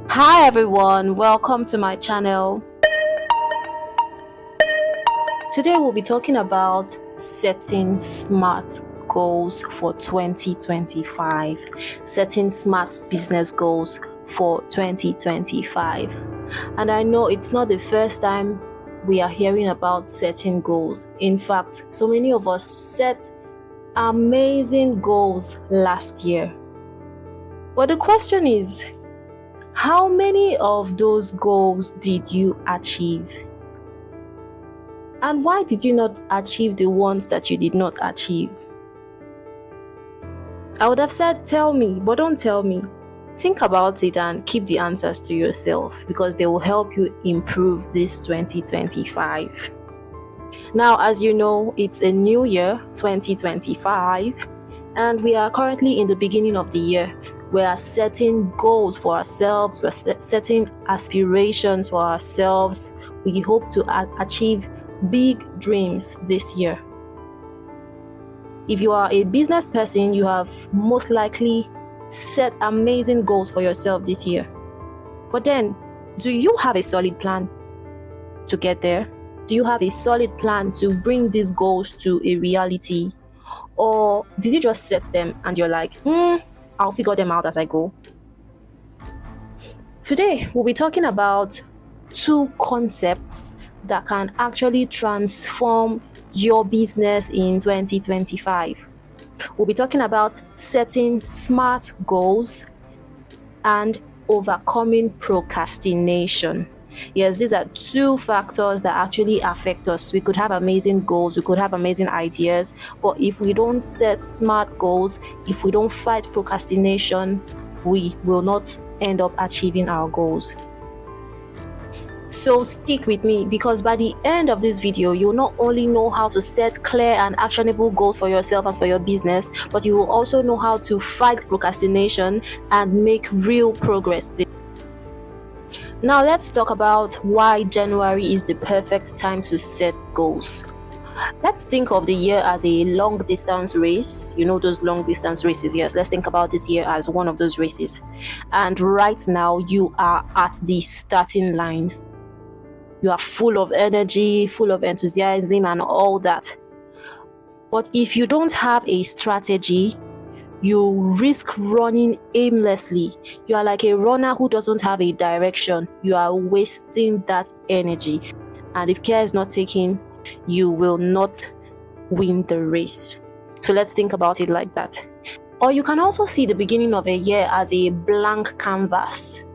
Hi everyone, welcome to my channel. Today we'll be talking about setting smart goals for 2025, setting smart business goals for 2025. And I know it's not the first time we are hearing about setting goals. In fact, so many of us set amazing goals last year. But the question is, how many of those goals did you achieve? And why did you not achieve the ones that you did not achieve? I would have said, tell me, but don't tell me. Think about it and keep the answers to yourself because they will help you improve this 2025. Now, as you know, it's a new year, 2025, and we are currently in the beginning of the year. We are setting goals for ourselves, we're setting aspirations for ourselves. We hope to achieve big dreams this year. If you are a business person, you have most likely set amazing goals for yourself this year. But then, do you have a solid plan to get there? Do you have a solid plan to bring these goals to a reality? Or did you just set them and you're like, I'll figure them out as I go? Today, we'll be talking about two concepts that can actually transform your business in 2025. We'll be talking about setting smart goals and overcoming procrastination. Yes, these are two factors that actually affect us. We could have amazing goals, we could have amazing ideas, but if we don't set smart goals, if we don't fight procrastination, we will not end up achieving our goals. So stick with me because by the end of this video, you'll not only know how to set clear and actionable goals for yourself and for your business, but you will also know how to fight procrastination and make real progress. Now let's talk about why January is the perfect time to set goals. Let's think of the year as a long distance race. You know those long distance races? Yes, let's think about this year as one of those races. And right now you are at the starting line. You are full of energy, full of enthusiasm and all that. But if you don't have a strategy, you risk running aimlessly. You are like a runner who doesn't have a direction. You are wasting that energy. And if care is not taken, you will not win the race. So let's think about it like that. Or you can also see the beginning of a year as a blank canvas.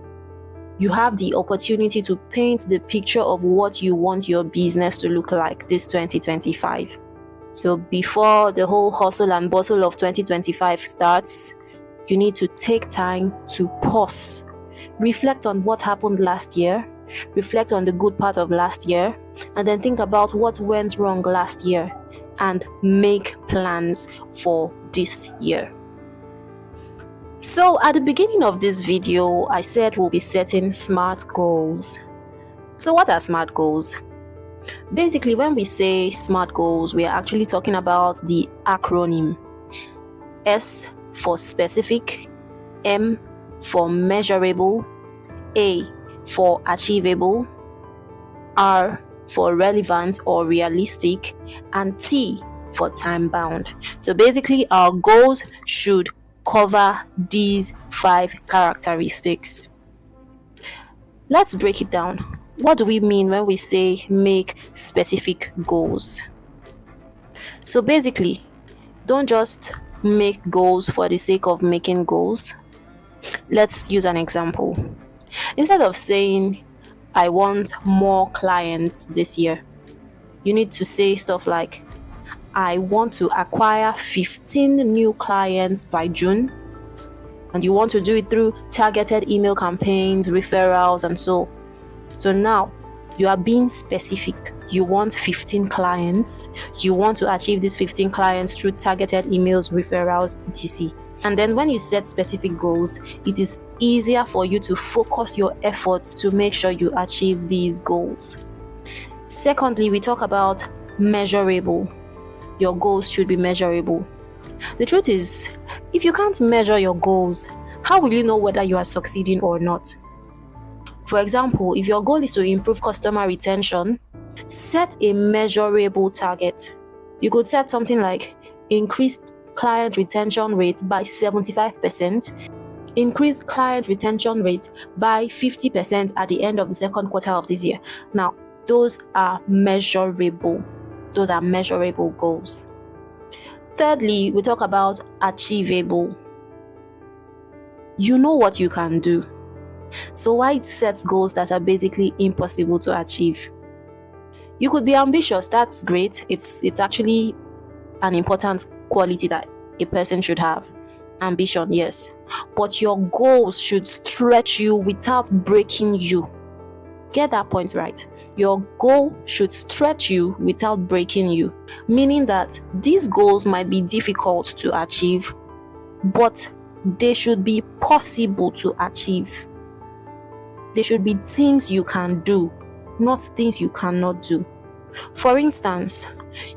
You have the opportunity to paint the picture of what you want your business to look like this 2025. So before the whole hustle and bustle of 2025 starts, you need to take time to pause, reflect on what happened last year, reflect on the good part of last year, and then think about what went wrong last year and make plans for this year. So at the beginning of this video, I said we'll be setting smart goals. So what are smart goals? Basically, when we say smart goals, we are actually talking about the acronym S for specific, M for measurable, A for achievable, R for relevant or realistic, and T for time bound. So basically, our goals should cover these 5 characteristics. Let's break it down. What do we mean when we say make specific goals? So basically, don't just make goals for the sake of making goals. Let's use an example. Instead of saying, I want more clients this year, you need to say stuff like, I want to acquire 15 new clients by June. And you want to do it through targeted email campaigns, referrals, and so. So now you are being specific. You want 15 clients. You want to achieve these 15 clients through targeted emails, referrals, etc. And then when you set specific goals, it is easier for you to focus your efforts to make sure you achieve these goals. Secondly, we talk about measurable. Your goals should be measurable. The truth is, if you can't measure your goals, how will you know whether you are succeeding or not? For example, if your goal is to improve customer retention, set a measurable target. You could set something like increased client retention rate by 75%, increase client retention rate by 50% at the end of the second quarter of this year. Now, those are measurable. Those are measurable goals. Thirdly, we talk about achievable. You know what you can do. So why set goals that are basically impossible to achieve? You could be ambitious, that's great. It's actually an important quality that a person should have. Ambition, yes. But your goals should stretch you without breaking you. Get that point right. Your goal should stretch you without breaking you. Meaning that these goals might be difficult to achieve, but they should be possible to achieve. They should be things you can do, not things you cannot do. For instance,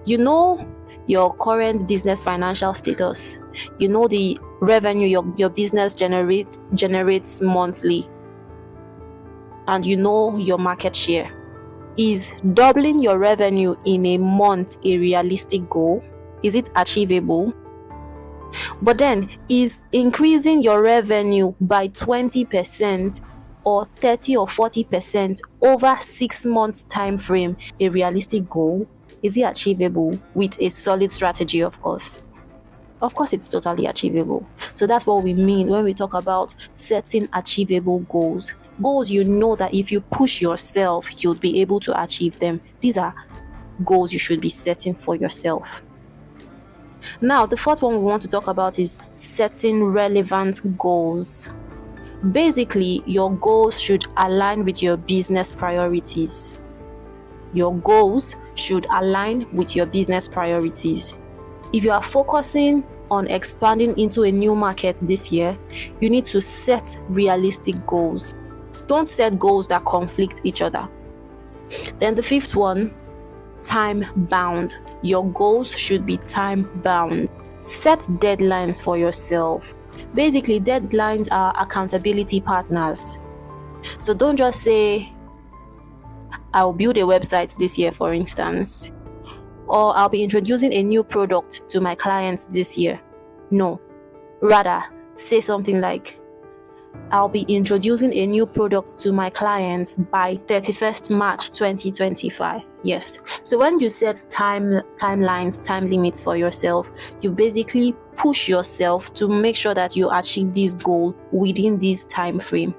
you know your current business financial status. You know the revenue your business generates monthly. And you know your market share. Is doubling your revenue in a month a realistic goal? Is it achievable? But then, is increasing your revenue by 20% or 30 or 40% over 6 months time frame a realistic goal? Is it achievable with a solid strategy, of course? Of course, it's totally achievable. So that's what we mean when we talk about setting achievable goals. Goals you know that if you push yourself, you'll be able to achieve them. These are goals you should be setting for yourself. Now, the fourth one we want to talk about is setting relevant goals. Basically, your goals should align with your business priorities. Your goals should align with your business priorities. If you are focusing on expanding into a new market this year, you need to set realistic goals. Don't set goals that conflict each other. Then the fifth one, time bound. Your goals should be time bound. Set deadlines for yourself. Basically, deadlines are accountability partners. So don't just say, I'll build a website this year, for instance, or I'll be introducing a new product to my clients this year. No. Rather, say something like, I'll be introducing a new product to my clients by 31st March 2025. Yes. So when you set timelines, time limits for yourself, you basically push yourself to make sure that you achieve this goal within this time frame.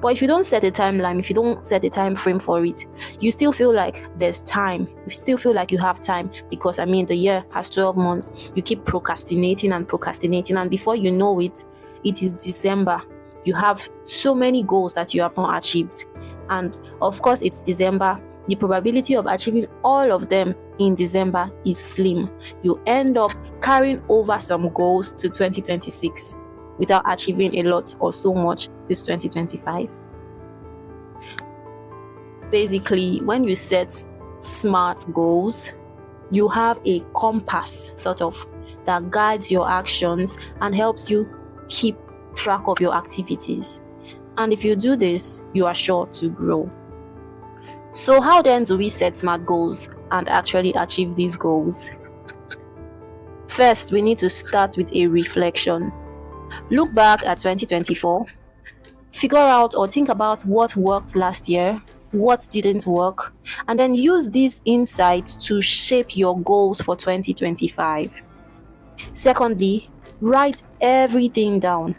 But if you don't set a timeline, if you don't set a time frame for it, you still feel like there's time. You still feel like you have time because, the year has 12 months. You keep procrastinating, and before you know it, it is December. You have so many goals that you have not achieved. And of course, it's December. The probability of achieving all of them in December is slim. You end up carrying over some goals to 2026 without achieving a lot or so much this 2025. Basically, when you set SMART goals, you have a compass sort of that guides your actions and helps you keep track of your activities. And if you do this, you are sure to grow. So how then do we set SMART goals and actually achieve these goals? First, we need to start with a reflection. Look back at 2024. Figure out or think about what worked last year, what didn't work, and then use these insights to shape your goals for 2025. Secondly, write everything down.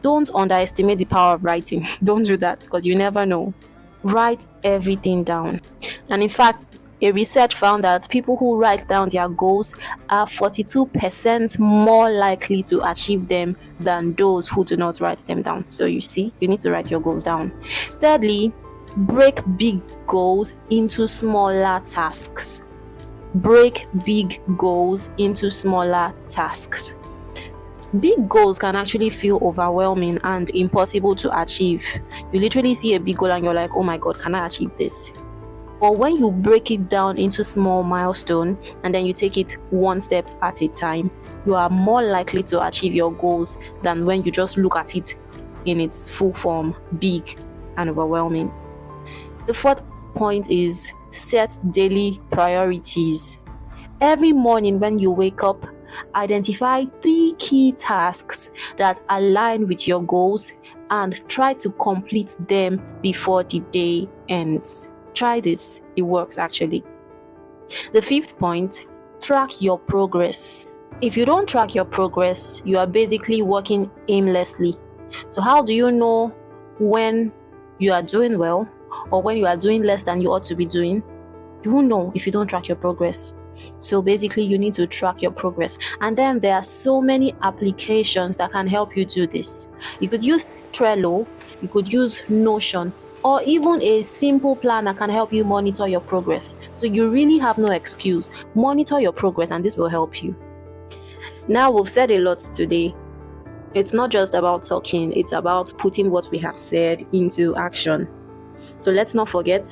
Don't underestimate the power of writing. Don't do that because you never know. Write everything down. And in fact, a research found that people who write down their goals are 42% more likely to achieve them than those who do not write them down. So you see, you need to write your goals down. Thirdly, break big goals into smaller tasks. Break big goals into smaller tasks. Big goals can actually feel overwhelming and impossible to achieve. You literally see a big goal and you're like, oh my God, can I achieve this? But when you break it down into small milestones and then you take it one step at a time, you are more likely to achieve your goals than when you just look at it in its full form, big and overwhelming. The fourth point is set daily priorities. Every morning when you wake up, identify 3 key tasks that align with your goals and try to complete them before the day ends. Try this, it works actually. The fifth point, track your progress. If you don't track your progress, you are basically working aimlessly. So how do you know when you are doing well or when you are doing less than you ought to be doing? You won't know if you don't track your progress. So basically you need to track your progress. And then there are so many applications that can help you do this. You could use Trello, you could use Notion, or even a simple planner can help you monitor your progress. So you really have no excuse. Monitor your progress and this will help you. Now we've said a lot today. It's not just about talking, it's about putting what we have said into action. So let's not forget,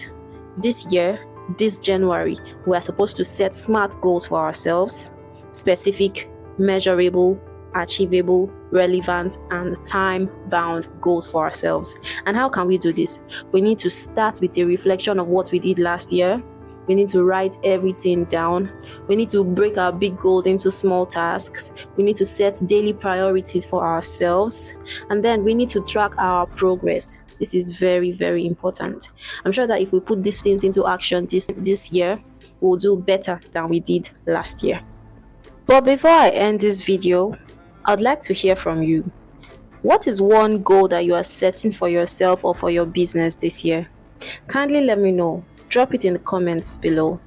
this year, this January, we are supposed to set SMART goals for ourselves: specific, measurable, achievable, relevant, and time-bound goals for ourselves. And how can we do this? We need to start with a reflection of what we did last year. We need to write everything down. We need to break our big goals into small tasks. We need to set daily priorities for ourselves. And then we need to track our progress. This is very, very important. I'm sure that if we put these things into action this year, we'll do better than we did last year. But before I end this video, I'd like to hear from you. What is one goal that you are setting for yourself or for your business this year? Kindly let me know. Drop it in the comments below.